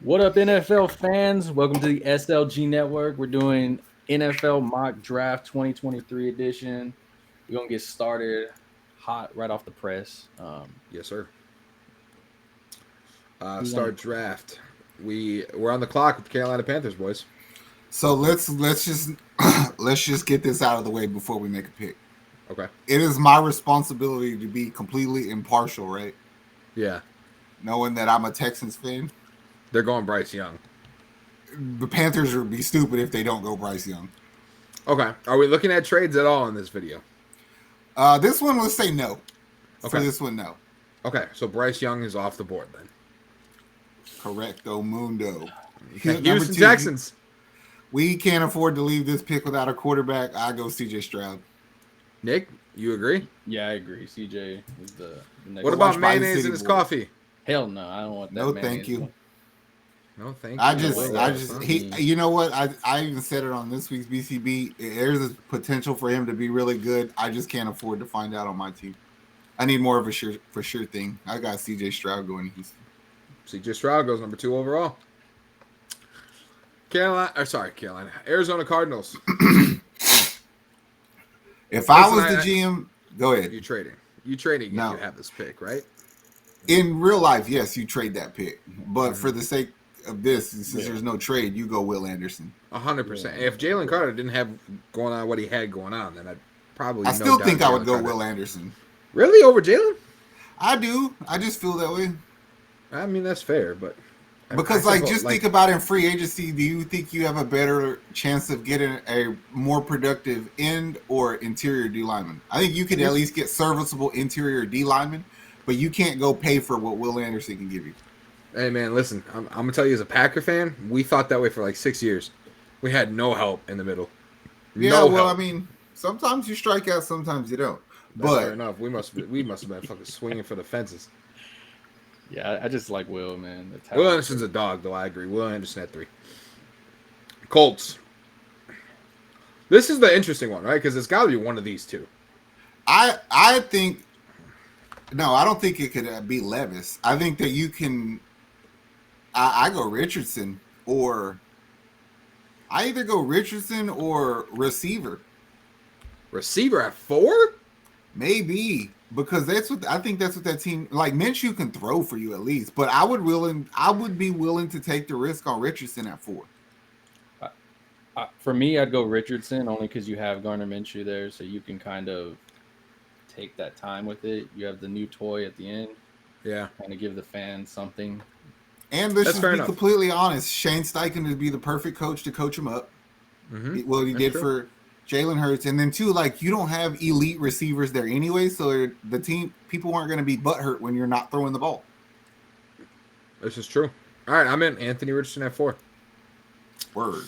What up, NFL fans? Welcome to the SLG Network. We're doing NFL Mock Draft 2023 edition. We're gonna get started hot right off the press. Yes, sir. Who's on? Start draft. We're on the clock with the Carolina Panthers, boys. So let's just let's just get this out of the way before we make a pick. Okay. It is my responsibility to be completely impartial, right? Yeah, Knowing that I'm a Texans fan, they're going Bryce Young. the Panthers would be stupid if they don't go Bryce Young. Okay. Are we looking at trades at all in this video? This one, let's say no. Okay. For this one, no. Okay, so Bryce Young is off the board then. Correcto mundo. Okay. Number Houston two, Texans. we can't afford to leave this pick without a quarterback. I go CJ Stroud. Nick, you agree? Yeah, I agree. CJ is the next. What about Watched by the mayonnaise City in his Boys. coffee? Hell no, I don't want that. No, mayonnaise. thank you. No, thank you. I Huh? just, you know what? I even said it on this week's BCB. There's a potential for him to be really good. I just can't afford to find out on my team. I need more of a for sure thing. I got CJ Stroud going to Houston. CJ Stroud goes number 2 overall. Carolina. Arizona Cardinals. If I was Listen, the GM, go ahead. You trading No. if you have this pick, right? In real life, yes, you trade that pick. But for the sake of this, since there's no trade, you go Will Anderson. 100%. If Jalen Carter didn't have going on what he had going on, then I'd probably. I still think I would go Jalen Carter. Will Anderson. Really over Jalen? I do. I just feel that way. I mean, that's fair, but Because, think about in free agency, do you think you have a better chance of getting a more productive end or interior D lineman? I think you could at least get serviceable interior D lineman, but you can't go pay for what Will Anderson can give you. Hey man, listen, I'm gonna tell you as a Packer fan, we thought that way for like 6 years. We had no help in the middle. Yeah, No well, help. I mean, sometimes you strike out, sometimes you don't. That's fair But enough. We must have been fucking swinging for the fences. Yeah, I just like Will, man. The Will talent. Anderson's a dog, though. I agree. Will Anderson at 3. Colts. This is the interesting one, right? Because it's got to be one of these two. I think no, I don't think it could be Levis. I think that you can. I go Richardson or I either go Richardson or receiver. Receiver at 4? Maybe because that's what I think. That's what that team like. Minshew can throw for you at least, but I would be willing to take the risk on Richardson at 4. For me, I'd go Richardson only because you have Garner Minshew there, so you can kind of take that time with it. You have the new toy at the end, Yeah. kind of give the fans something. And let's That's just fair be enough. completely honest. Shane Steichen would be the perfect coach to coach him up. Mm-hmm. Well, he That's did true. for Jalen Hurts, and then too, like you don't have elite receivers there anyway, so the team people aren't going to be butthurt when you're not throwing the ball. This is true. All right, I'm in. Anthony Richardson at 4. Word.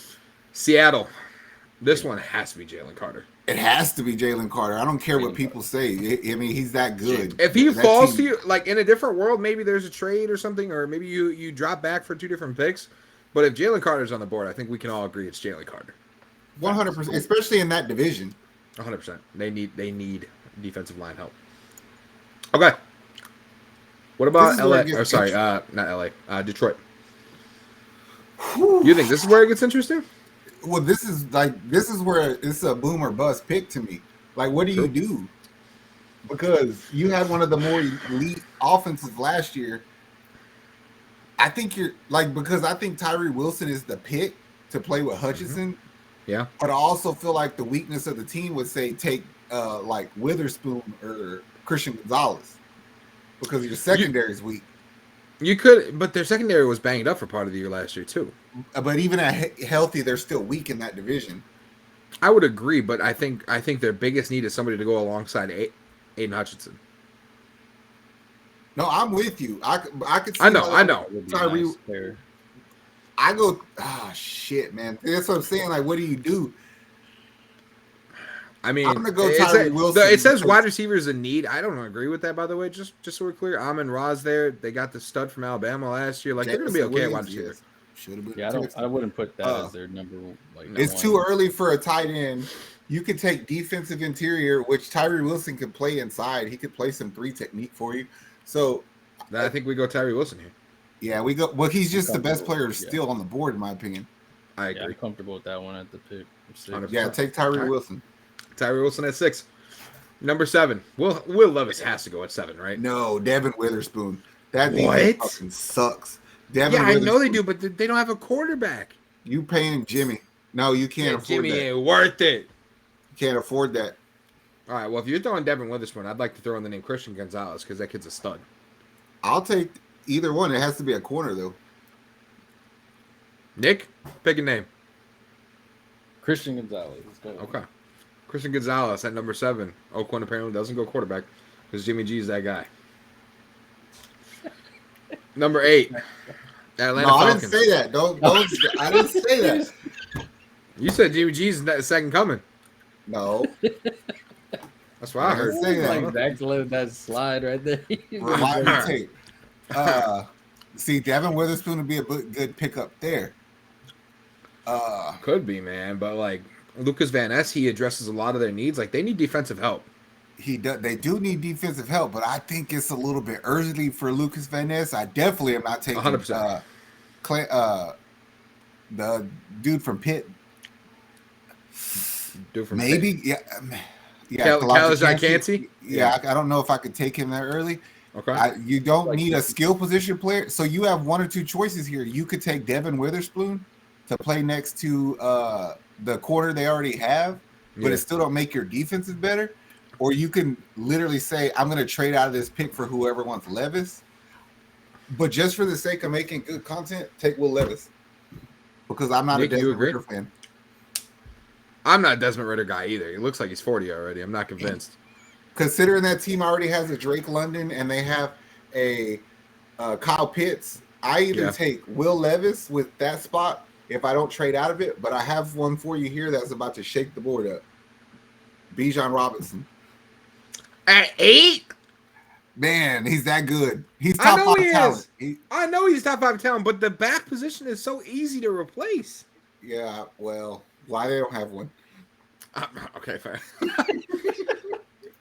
Seattle. This one has to be Jalen Carter. It has to be Jalen Carter. I don't care what people say. I mean, he's that good. If he That falls to team- you, like in a different world, maybe there's a trade or something, or maybe you drop back for 2 different picks. But if Jalen Carter's on the board, I think we can all agree it's Jalen Carter. 100%, especially in that division. 100%. They need defensive line help. Okay. What This about is where LA? it gets Or sorry, not LA. Detroit. You think this is where it gets interesting? Well, this is where it's a boom or bust pick to me. Like, what do you do? Because you had one of the more elite offenses last year. I think because I think Tyree Wilson is the pick to play with Hutchinson. Yeah. But I also feel like the weakness of the team would say take like Witherspoon or Christian Gonzalez because your secondary is weak. You could, but their secondary was banged up for part of the year last year too. But even at healthy, they're still weak in that division. I would agree, but I think their biggest need is somebody to go alongside Aiden Hutchinson. No, I'm with you. I could see I know. Would be Tyree. nice there. I go, shit, man. That's what I'm saying. Like, what do you do? I mean, I'm gonna go Tyree Wilson. It says wide receivers in need. I don't agree with that, by the way. Just so we're clear, Amon Ra's there. They got the stud from Alabama last year. Like they're gonna be okay at wide receiver. Should have been. Yeah, I wouldn't put that as their number like. It's one. too early for a tight end. You could take defensive interior, which Tyree Wilson could play inside. He could play some 3 technique for you. So Then I think we go Tyree Wilson here. Yeah, we go. Well, he's just the best Comfortable, player still on the board, in my opinion. I Yeah, agree. I'm comfortable with that one at the pick. 100%. Yeah, take Tyree Alright. Wilson. Tyree Wilson at 6. Number 7. Will Levis has to go at 7, right? No, Devin Witherspoon. That What? defense fucking sucks. Devin Yeah, I know they Witherspoon. do, but they don't have a quarterback. You paying Jimmy? No, you can't afford Jimmy that. ain't worth it. You can't afford that. All right, well, if you're throwing Devin Witherspoon, I'd like to throw in the name Christian Gonzalez because that kid's a stud. I'll take either one. It has to be a corner though. Nick, pick a name. Christian Gonzalez. Let's go. Okay. Christian Gonzalez at number 7. Oakland apparently doesn't go quarterback because Jimmy G is that guy. Number 8. Atlanta No, I Falcons. didn't say that. Don't. I didn't say that. You said Jimmy G's the second coming. No. That's what I heard. didn't say that. Like Zach's letting that slide right there. Rewind the tape. See, Devin Witherspoon would be a good pickup there. Could be, man, but like Lucas Van Ness, he addresses a lot of their needs. Like they need defensive help. They do need defensive help, but I think it's a little bit early for Lucas Van Ness. I definitely am not taking 100%. The dude from Pitt. Do it from Maybe, Pitt. yeah. Kalajdzic. Yeah, I don't know if I could take him that early. Okay. You don't Like need a that. skill position player, so you have one or two choices here. You could take Devin Witherspoon to play next to the corner they already have, but Yeah. it still don't make your defenses better. Or you can literally say, I'm going to trade out of this pick for whoever wants Levis. But just for the sake of making good content, take Will Levis. Because I'm not Nick, a you Desmond agree? Ritter fan. I'm not a Desmond Ritter guy either. He looks like he's 40 already. I'm not convinced. Considering that team already has a Drake London and they have a Kyle Pitts, I either take Will Levis with that spot if I don't trade out of it, but I have one for you here that's about to shake the board up. Bijan Robinson. At 8? Man, he's that good. He's I top know 5 he talent. is. I know he's top 5 talent, but the back position is so easy to replace. Yeah, well, why they don't have one? Okay, fair.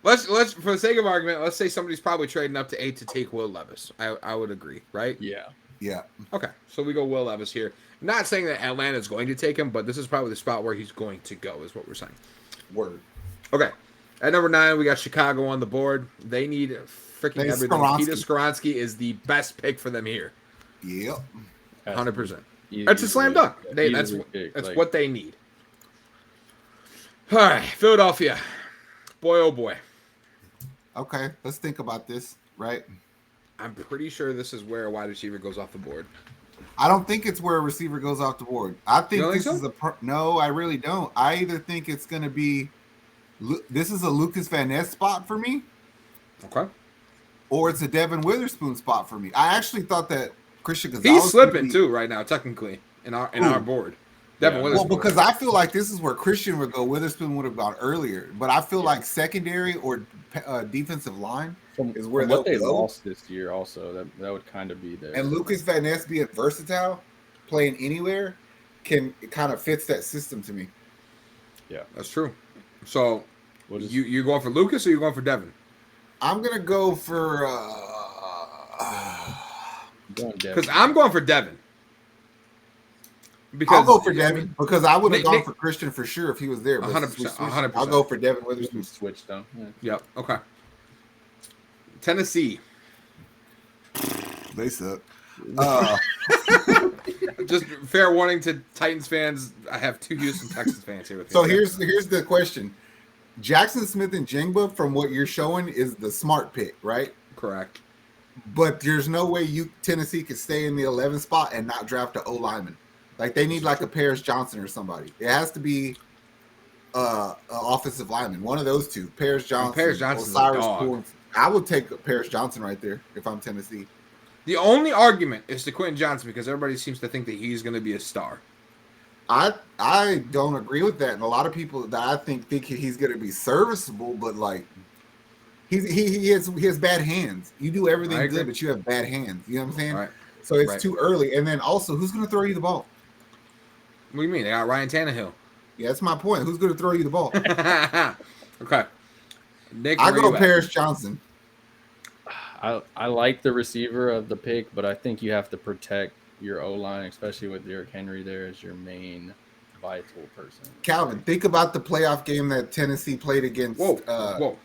let's for the sake of argument, let's say somebody's probably trading up to 8 to take Will Levis. I would agree, right? Yeah. Yeah. Okay, so we go Will Levis here. Not saying that Atlanta's going to take him, but this is probably the spot where he's going to go, is what we're saying. Word. Okay, at number 9, we got Chicago on the board. They need freaking They everything. Skoronski. Peter Skoronski is the best pick for them here. Yep. 100%. Easy That's a slam dunk. pick. That's Easy pick. that's Like, what they need. All right, Philadelphia. Boy, oh boy. Okay, let's think about this, right? I'm pretty sure this is where a wide receiver goes off the board. I don't think it's where a receiver goes off the board. I think don't this think so? is no, I really don't. I either think it's going to be this is a Lucas Van Ness spot for me, Okay. or it's a Devin Witherspoon spot for me. I actually thought that Christian Gonzalez He's would slipping be- too right now, technically, in our board. Devin Yeah. Well, Witherspoon. because I feel like this is where Christian would go. Witherspoon would have gone earlier, but I feel like secondary or defensive line From, is where from what they they'll go. lost this year, also that would kind of be there. And Lucas Van Ness being versatile, playing anywhere, it kind of fits that system to me. That's true. So We'll just, you going for Lucas or you going for Devin? I'm gonna go for going Devin. Because I'm going for Devin. Because I'll go for Devin because I would have gone Nick- for Christian for sure if he was there. but 100%, since we switched, 100%. I'll go for Devin we Witherspoon. can switch though. Yeah. Yep. Okay. Tennessee. They suck. Just fair warning to Titans fans. I have 2 Houston Texans fans here with me. So here's the question: Jackson Smith and Jingba, from what you're showing, is the smart pick, right? Correct. But there's no way Tennessee could stay in the 11th spot and not draft an O lineman. Like they need like a Paris Johnson or somebody. It has to be an offensive lineman, one of those two. Paris Johnson, Paris Johnson's a Osiris dog. Torrance. I would take Paris Johnson right there if I'm Tennessee. The only argument is to Quentin Johnson because everybody seems to think that he's going to be a star. I don't agree with that, and a lot of people that I think he's going to be serviceable, but like he has bad hands. You do everything I agree. good, but you have bad hands. You know what I'm saying? Right. So it's Right. too early. And then also, who's going to throw you the ball? What do you mean? They got Ryan Tannehill. Yeah, that's my point. Who's going to throw you the ball? Okay. Nick, I where go you at? Paris Johnson. I like the receiver of the pick, but I think you have to protect your O line, especially with Derrick Henry there as your main vital person. Calvin, think about the playoff game that Tennessee played against. Whoa.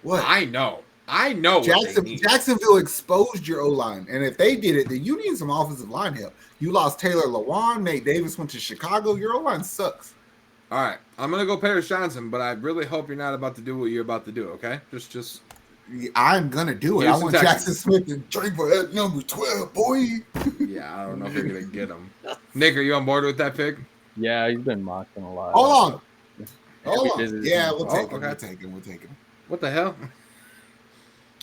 What? I know what they need. Jacksonville exposed your O line, and if they did it, then you need some offensive line help. You lost Taylor Lewan, Nate Davis went to Chicago. Your O line sucks. All right, I'm gonna go Paris Johnson, but I really hope you're not about to do what you're about to do. Okay, just. I'm gonna do it. Houston, I want Texas. Jackson Smith to trade for that number 12, boy. Yeah, I don't know if they're gonna get him. Nick, are you on board with that pick? Yeah, he's been mocking a lot. Hold on. Yeah, We'll take him. Okay. We'll take him. What the hell?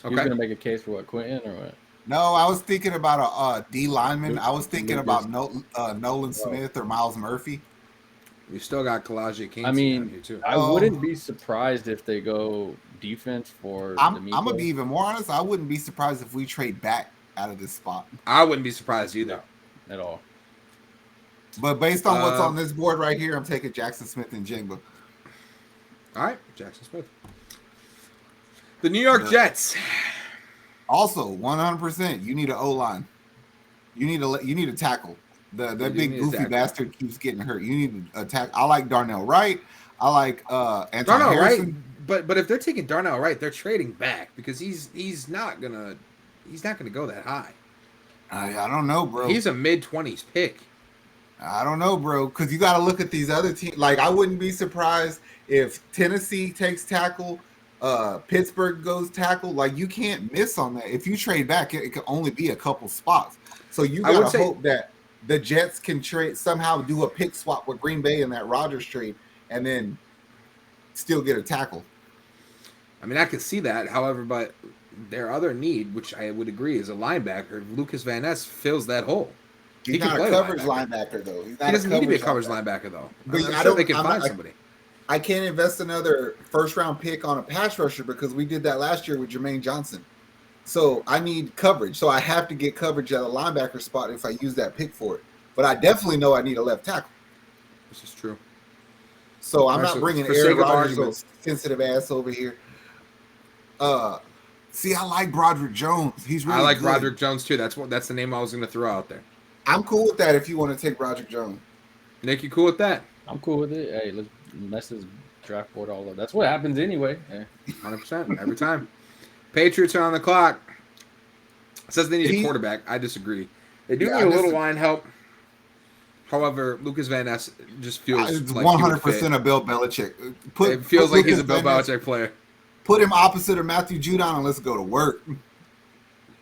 Okay. He's gonna make a case for what, Quentin or what? No, I was thinking about a D lineman. I was thinking about Nolan Smith or Miles Murphy. You still got Kalaji King. I mean, here too. I wouldn't be surprised if they go defense for. I'm gonna be even more honest. I wouldn't be surprised if we trade back out of this spot. I wouldn't be surprised either. No, at all. But based on what's on this board right here, I'm taking Jackson Smith and Jingba. All right, Jackson Smith. The New York Jets. Also, 100%. You need an O line. You need a tackle. That big goofy bastard keeps getting hurt. You need to attack. I like Darnell Wright. I like Anton Darnell Harrison. Wright. But if they're taking Darnell Wright, they're trading back because he's not gonna go that high. I don't know, bro. He's a mid-20s pick. I don't know, bro, because you got to look at these other teams. Like, I wouldn't be surprised if Tennessee takes tackle, Pittsburgh goes tackle. Like, you can't miss on that. If you trade back, it can only be a couple spots. So you got to hope that the Jets can somehow do a pick swap with Green Bay in that Rodgers trade and then still get a tackle. I mean, I could see that. However, but their other need, which I would agree is a linebacker, Lucas Van Ness fills that hole. He's not a coverage linebacker, though. He doesn't need to be a coverage linebacker, though. But I'm sure they can find somebody. I can't invest another first-round pick on a pass rusher because we did that last year with Jermaine Johnson. So I need coverage. So I have to get coverage at a linebacker spot if I use that pick for it. But I definitely know I need a left tackle. This is true. So I'm not bringing Aaron Rodgers' sensitive ass over here. See, I like Broderick Jones. He's really I like good. Broderick Jones too. That's the name I was going to throw out there. I'm cool with that if you want to take Broderick Jones. Nick, you cool with that? I'm cool with it. Hey, let's mess this draft board all up. That's what happens anyway. 100% every time. Patriots are on the clock. It says they need a quarterback. I disagree. They do need a little line help. However, Lucas Van Ness just feels like 100% a Bill Belichick. It feels like he's a Bill Belichick player. Put him opposite of Matthew Judon and let's go to work.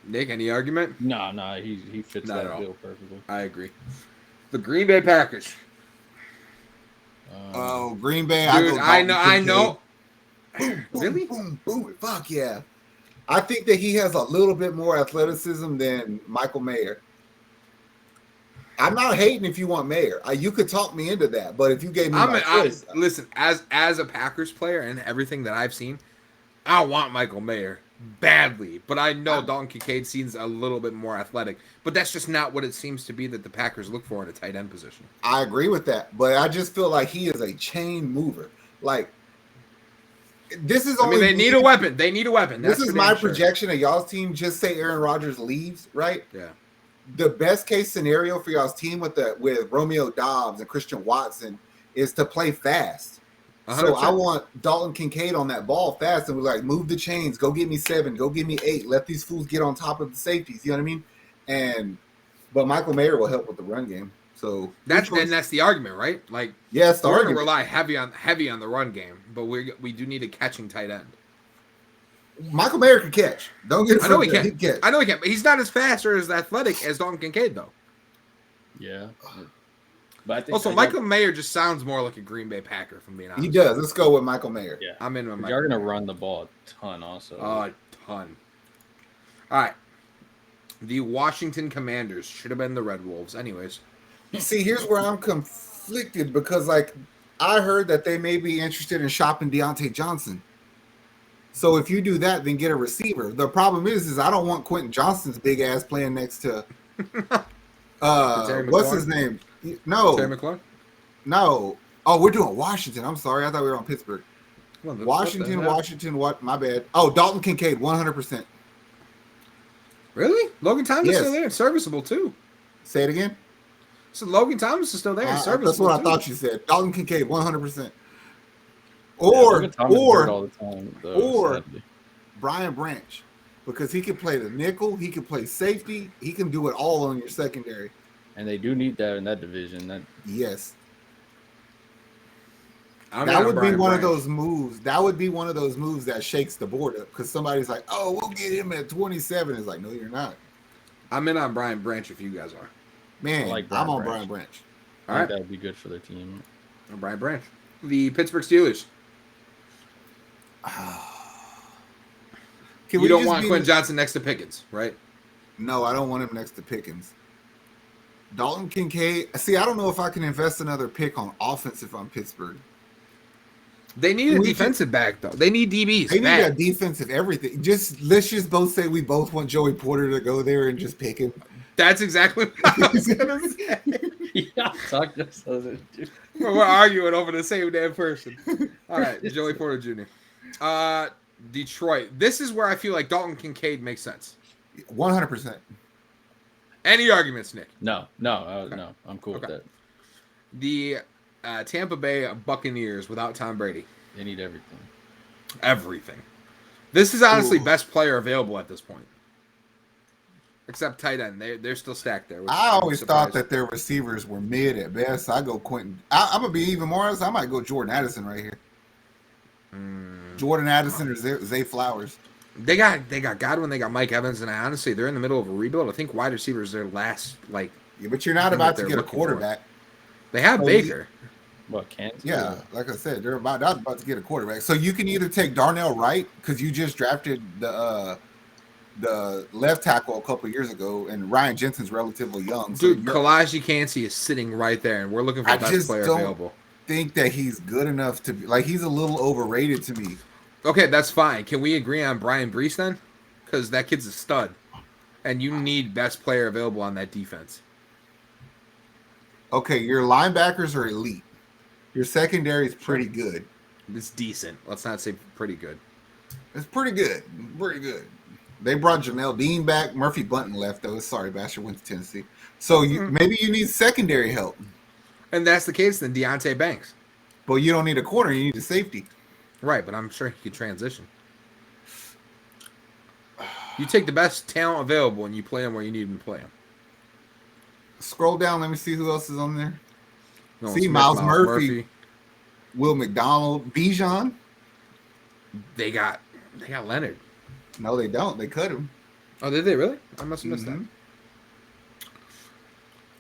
Nick, any argument? No, he fits Not that bill perfectly. I agree. The Green Bay Packers. Green Bay. Dude, I know. Boom, Really? Boom, boom. Fuck yeah. I think that he has a little bit more athleticism than Michael Mayer. I'm not hating if you want Mayer. You could talk me into that, but if you gave me choice, listen, as a Packers player and everything that I've seen, I want Michael Mayer badly, but I know Dalton Kincaid seems a little bit more athletic, but that's just not what it seems to be that the Packers look for in a tight end position. I agree with that, but I just feel like he is a chain mover. Like, this is only. I mean, they need a weapon. They need a weapon. This is my projection of y'all's team. Just say Aaron Rodgers leaves, right? Yeah. The best case scenario for y'all's team with Romeo Doubs and Christian Watson is to play fast. 100%. So I want Dalton Kincaid on that ball fast, and we're like, move the chains, go get me 7, go get me 8, let these fools get on top of the safeties. You know what I mean? But Michael Mayer will help with the run game. So that's the argument, right? Like, yes, we're going to rely heavy on the run game, but we do need a catching tight end. Michael Mayer can catch. Don't get. I know he can. I know he can, but he's not as fast or as athletic as Dalton Kincaid, though. Yeah. But I think also, Michael Mayer just sounds more like a Green Bay Packer, from being honest. He does. Let's go with Michael Mayer. Yeah, I'm in with Michael. You're going to run the ball a ton, also. A ton. All right. The Washington Commanders should have been the Red Wolves, anyways. See, here's where I'm conflicted because, like, I heard that they may be interested in shopping Deontay Johnson. So if you do that, then get a receiver. The problem is I don't want Quentin Johnston's big ass playing next to what's his name? No. Terry McLaurin? No. Oh, we're doing Washington. I'm sorry. I thought we were on Pittsburgh. Well, Washington, what? My bad. Oh, Dalton Kincaid, 100%. Really? Logan Thomas is Yes. still there and serviceable too. Say it again. So Logan Thomas is still there and serviceable. That's what too. I thought you said. Dalton Kincaid, 100%. Yeah, Or Logan Thomas is hurt all the time, though, or sadly. Brian Branch, because he can play the nickel, he can play safety, he can do it all on your secondary. And they do need that in that division. Yes. That would be one of those moves. That would be one of those moves that shakes the board up because somebody's like, "Oh, we'll get him at 27." It's like, no, you're not. I'm in on Brian Branch if you guys are. Man, I'm on Brian Branch. I think that would be good for their team. Brian Branch. The Pittsburgh Steelers. You don't want Quentin Johnson next to Pickens, right? No, I don't want him next to Pickens. Dalton Kincaid. See, I don't know if I can invest another pick on offense if I'm Pittsburgh. They need a defensive back, though. They need DBs. They need a defensive everything. Let's just both say we both want Joey Porter to go there and just pick him. That's exactly what I was going to say. Yeah, talk just doesn't do. We're arguing over the same damn person. All right, Joey Porter Jr. Detroit. This is where I feel like Dalton Kincaid makes sense. 100%. Any arguments, Nick? No. I'm cool with that. The Tampa Bay Buccaneers without Tom Brady. They need everything. Everything. This is honestly best player available at this point. Except tight end. They're still stacked there. I always thought that their receivers were mid at best. I go Quentin. I'm going to be even more honest. I might go Jordan Addison right here. Jordan Addison or Zay Flowers. They got Godwin. They got Mike Evans. And honestly, they're in the middle of a rebuild. I think wide receiver is their last, Yeah, but you're not about to get a quarterback. They have Baker. What, Kansas? Yeah, like I said, they're about to get a quarterback. So you can either take Darnell Wright because you just drafted the left tackle a couple years ago, and Ryan Jensen's relatively young. Dude, Kalaji Kancey is sitting right there, and we're looking for the best player available. Think that he's good enough to be he's a little overrated to me. Okay, that's fine. Can we agree on Brian Brees then? Because that kid's a stud, and you need best player available on that defense. Okay, your linebackers are elite. Your secondary is pretty good. It's decent. Let's not say pretty good. It's pretty good. Pretty good. They brought Jamel Dean back. Murphy Bunton left, though. Sorry, Basher went to Tennessee. So maybe you need secondary help. And that's the case, then Deontay Banks. But you don't need a corner. You need a safety. Right, but I'm sure he could transition. You take the best talent available and you play him where you need him to play him. Scroll down. Let me see who else is on there. See, Miles Murphy, Will McDonald, Bijan. They got Leonard. No, they don't. They cut him. Oh, did they really? I must have missed that.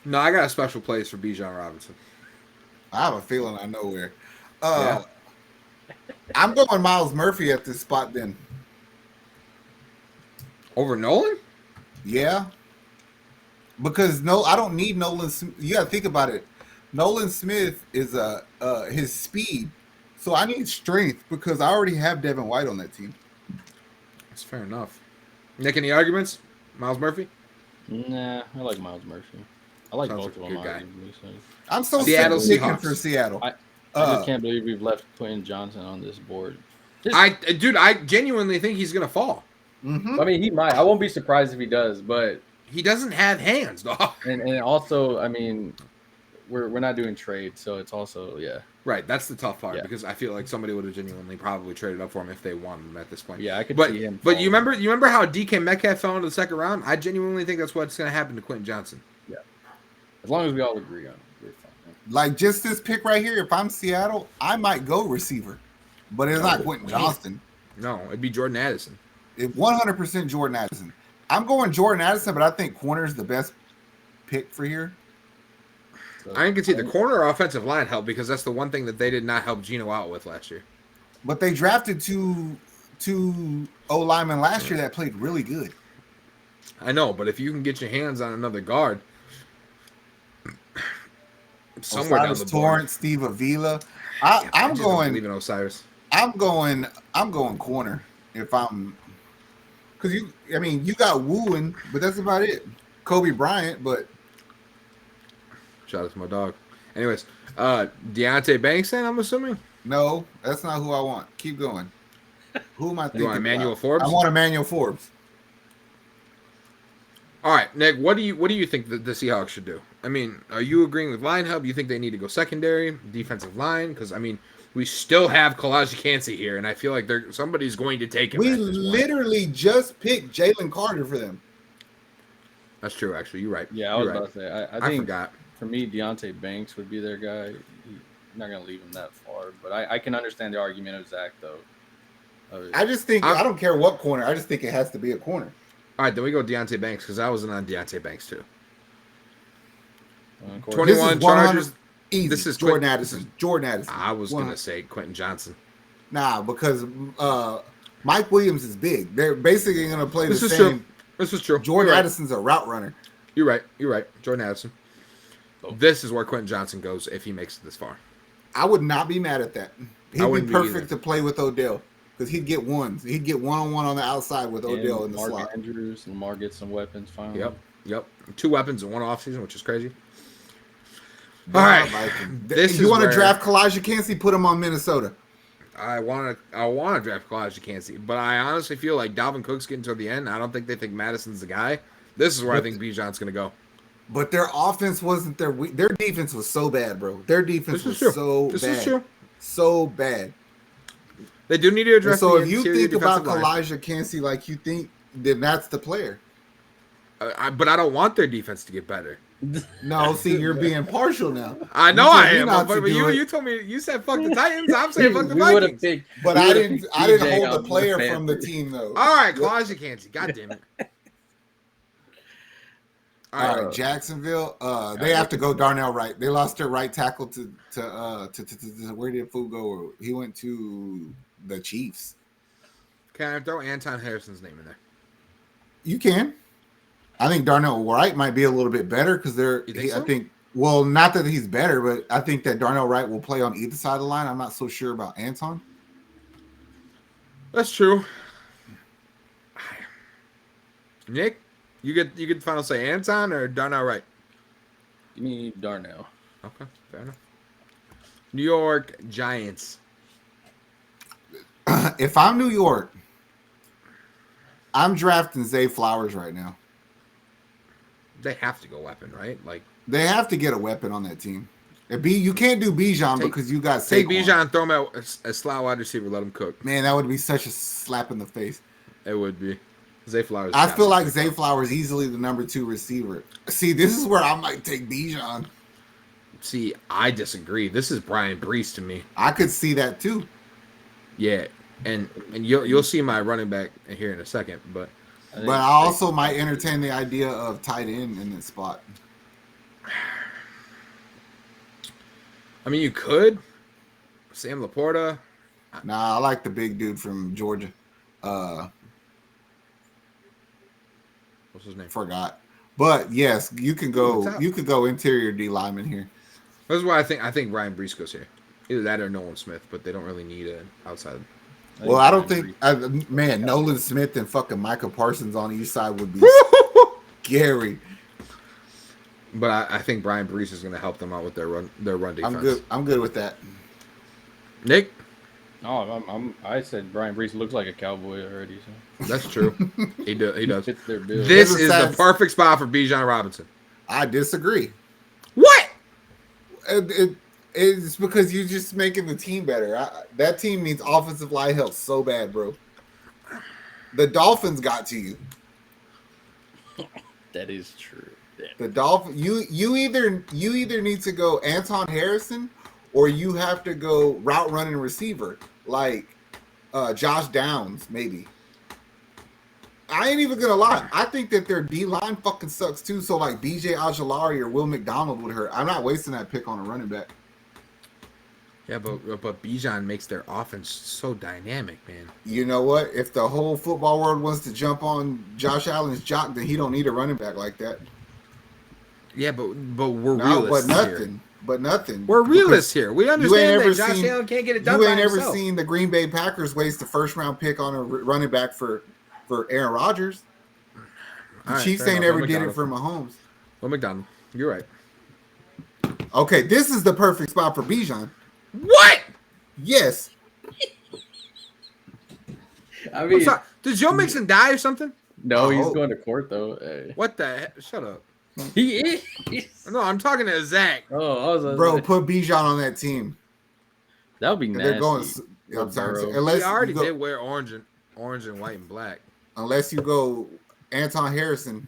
No, I got a special place for Bijan Robinson. I have a feeling I know where. I'm going Miles Murphy at this spot then. Over Nolan? Yeah. Because I don't need Nolan. You got to think about it. Nolan Smith is his speed. So I need strength because I already have Devin White on that team. That's fair enough. Nick, any arguments? Miles Murphy? Nah, I like Miles Murphy. I like Sounds both like of a them. good guy. I'm so Seattle sick of picking Seahawks. for Seattle. I just can't believe we've left Quentin Johnson on this board. I genuinely think he's gonna fall. Mm-hmm. I mean, he might. I won't be surprised if he does, but He doesn't have hands, dog. and also, I mean, we're not doing trades, so it's also Right, that's the tough part Yeah. because I feel like somebody would have genuinely probably traded up for him if they wanted him at this point. I could But see him. you remember how DK Metcalf fell into the second round? I genuinely think that's what's gonna happen to Quentin Johnson. As long as we all agree on it, we're fine. Like just this pick right here, if I'm Seattle, I might go receiver. But it's not Quentin Johnston. No, it'd be Jordan Addison. 100% Jordan Addison. I'm going Jordan Addison, but I think corner is the best pick for here. So, I can see the corner or offensive line help because that's the one thing that they did not help Geno out with last year. But they drafted two O linemen last year that played really good. I know, but if you can get your hands on another guard somewhere down the board. Torrance, Steve Avila. I'm going. Believe in Osiris. I'm going corner if I'm. Because you got Wooing, but that's about it. Kobe Bryant, but Shout out to my dog. Anyways, Deontay Banks, then I'm assuming. no, that's not who I want. Keep going. Who am I thinking? You want Emmanuel about? Forbes? I want Emmanuel Forbes. All right, Nick. What do you think the Seahawks should do? I mean, are you agreeing with Line Hub? You think they need to go secondary, defensive line? Because I mean, we still have Kalaji Kancey here, and I feel like somebody's going to take him. We at this point. literally just picked Jalen Carter for them. That's true. Actually, you're right. Yeah, I was about to say. I think forgot. For me, Deontay Banks would be their guy. I'm not going to leave him that far, but I can understand the argument of Zach though. I just think I don't care what corner. I just think it has to be a corner. All right, then we go Deontay Banks because I wasn't on Deontay Banks too. 21 Chargers. Easy. This is Jordan Addison. Jordan Addison. I was going to say Quentin Johnson. Nah, because Mike Williams is big. They're basically going to play the same. True. This is true. Jordan Addison's a route runner. You're right. Jordan Addison. This is where Quentin Johnson goes if he makes it this far. I would not be mad at that. He'd be perfect to play with Odell because he'd get ones. He'd get one-on-one on the outside with Odell in the slot. Andrews, Lamar gets some weapons finally. Yep. 2 weapons in one offseason, which is crazy. All right. If you want to draft Kalaji Kancey, put him on Minnesota. I want to draft Kalaji Kancey, but I honestly feel like Dalvin Cook's getting toward the end. I don't think they think Madison's the guy. This is where I think Bijan's going to go. But their offense wasn't their defense was so bad, bro. Their defense was so bad. This is true. So bad. They do need to address. So if you think about Kalaji Kancey like you think, then that's the player. But I don't want their defense to get better. No, see, you're being partial now. I know I am. But you told me, you said fuck the Titans. I'm saying fuck the Vikings. But I didn't hold the player from the team though. All right, Kalaji Kancey. God damn it. All right, Jacksonville. They have to go Darnell Wright. They lost their right tackle to where did Fu go? He went to the Chiefs. Can I throw Anton Harrison's name in there? You can. I think Darnell Wright might be a little bit better because so? I think. Well, not that he's better, but I think that Darnell Wright will play on either side of the line. I'm not so sure about Anton. That's true. Nick, you get final say, Anton or Darnell Wright? You mean Darnell? Okay, fair enough. New York Giants. If I'm New York, I'm drafting Zay Flowers right now. They have to go weapon, right? Like they have to get a weapon on that team. You can't do Bijan because you got Saquon. Take Bijan, throw him out a slot wide receiver, let him cook. Man, that would be such a slap in the face. It would be. Zay Flowers. I feel like Zay Flowers easily the number 2 receiver. See, this is where I might take Bijan. See, I disagree. This is Brian Brees to me. I could see that too. Yeah, and you'll see my running back here in a second, but I also might entertain the idea of tight end in this spot. I mean, you could. Sam Laporta. Nah, I like the big dude from Georgia. What's his name? Forgot. But yes, you could go. You could go interior D lineman here. This is why I think Brian Brees goes here. Either that or Nolan Smith, but they don't really need an outside. Well, I don't think. Nolan Smith and fucking Micah Parsons on each side would be scary. But I think Brian Brees is going to help them out with their run defense. I'm good with that. Nick? Oh, I said Brian Brees looks like a cowboy already. So. That's true. He does. Fits their build. This is the perfect spot for Bijan Robinson. I disagree. What? It's because you're just making the team better. That team needs offensive line help so bad, bro. The Dolphins got to you. That is true. Yeah. The Dolphins. You either need to go Anton Harrison or you have to go route running receiver like Josh Downs maybe. I ain't even gonna lie. I think that their D line fucking sucks too. So like BJ Ojolari or Will McDonald would hurt. I'm not wasting that pick on a running back. Yeah, but Bijan makes their offense so dynamic, man. You know what? If the whole football world wants to jump on Josh Allen's jock, then he don't need a running back like that. Yeah, but we're realists here. But nothing. We're realists here. We understand that Josh Allen can't get it done by himself. You ain't ever seen the Green Bay Packers waste a first-round pick on a running back for Aaron Rodgers. The Chiefs ain't ever did it for Mahomes. Well, McDonald, you're right. Okay, this is the perfect spot for Bijan. What? Yes. I mean, did Joe Mixon die or something? No, I he's hope. going to court though. Hey. What the heck? Shut up. He is. No, I'm talking to Zach. Oh, I was Bro, like, put Bijan on that team. that would be And they're going. nasty. I'm sorry, Burrow. He unless already you go, did wear orange and white and black. unless you go Anton Harrison.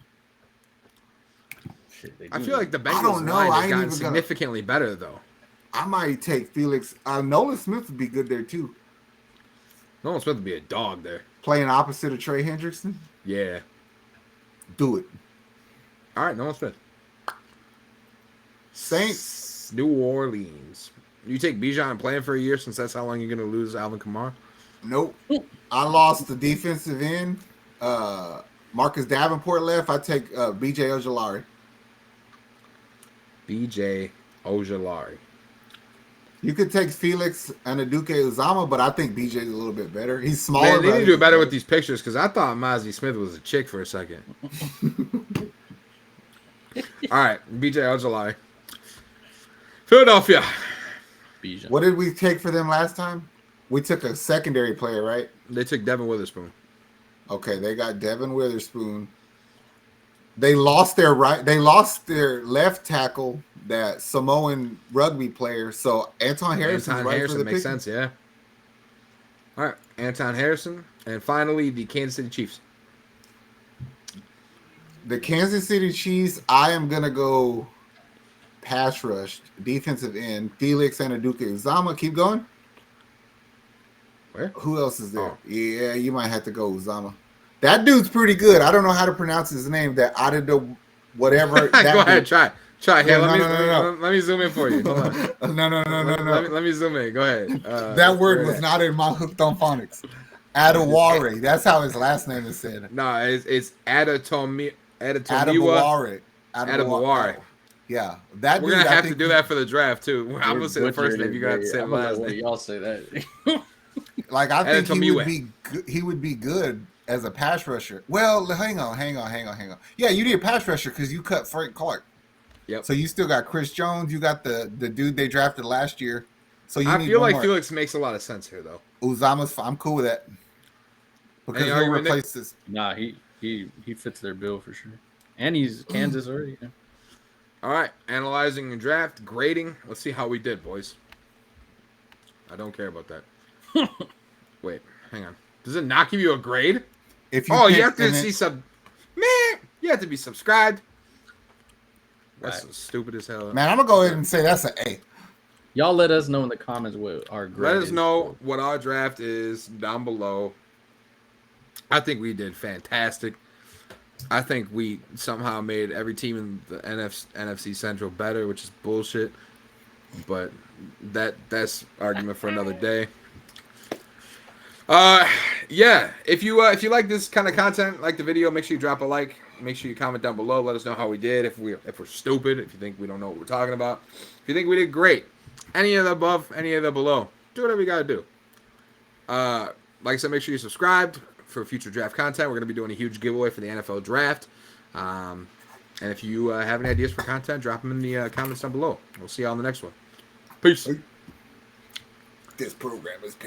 Shit, they I do. feel like the I Bengals don't know. line I has ain't gotten even gonna- significantly better though. I might take Felix. Nolan Smith would be good there too. Nolan Smith would be a dog there. Playing opposite of Trey Hendrickson. Yeah. Do it. All right, Nolan Smith. Saints. New Orleans. You take Bijan and play him for a year since that's how long you're going to lose Alvin Kamara? Nope. I lost the defensive end. Marcus Davenport left. I take BJ Ojolari. BJ Ojolari. You could take Felix and Aduke Uzama, but I think BJ is a little bit better. He's smaller. Man, they but need I to do think better he's with these pictures because I thought Mozzie Smith was a chick for a second. All right, BJ Ojolari. Philadelphia. Bijan. What did we take for them last time? We took a secondary player, right? They took Devin Witherspoon. Okay, they got Devin Witherspoon. They lost their left tackle, that Samoan rugby player. So Anton Harrison's Anton right Harrison for the makes pick. sense, yeah. All right, Anton Harrison. And finally, the Kansas City Chiefs. The Kansas City Chiefs, I am going to go pass rush, defensive end, Felix and Aduke Uzama. Keep going. Where? Who else is there? Oh. Yeah, you might have to go Uzama. That dude's pretty good. I don't know how to pronounce his name. That out of the whatever. That Go ahead, dude. try. Here, No, let me zoom in for you. Hold on. No. Let me zoom in. Go ahead. That word where was at? not in my hooked on phonics. Adewale. That's how his last name is said. No, it's Adetomiwa. Adewale. Yeah, that We're dude. gonna I have to think do that for the draft too. I'm gonna say the first name. You gotta say the I'm gonna last let name. y'all say that. Like I think Adetomiwa. he would be good as a pass rusher. Well, hang on. Yeah, you need a pass rusher because you cut Frank Clark. Yep. So you still got Chris Jones. You got the dude they drafted last year. So you I need feel one like more. Felix makes a lot of sense here though. Uzama's. I'm cool with that because Any he'll argument, Nick? replace this. Nah, he fits their bill for sure. And he's Kansas already. Yeah. All right, analyzing the draft, grading. Let's see how we did, boys. I don't care about that. Wait, hang on. Does it not give you a grade? If You pick- have to and then- see some. Man, you have to be subscribed. That's Right. so stupid as hell. Man, I'm gonna go ahead and say that's an A. Y'all let us know in the comments what our grade Let us is. know what our draft is down below. I think we did fantastic. I think we somehow made every team in the NFC Central better, which is bullshit. But that's argument for another day. Yeah. If you like this kind of content, like the video, make sure you drop a like. Make sure you comment down below. Let us know how we did. If we're stupid, if you think we don't know what we're talking about, if you think we did great, any of the above, any of the below, do whatever you gotta do. Like I said, make sure you subscribed for future draft content. We're gonna be doing a huge giveaway for the NFL draft. And if you have any ideas for content, drop them in the comments down below. We'll see y'all on the next one. Peace. This program is paid.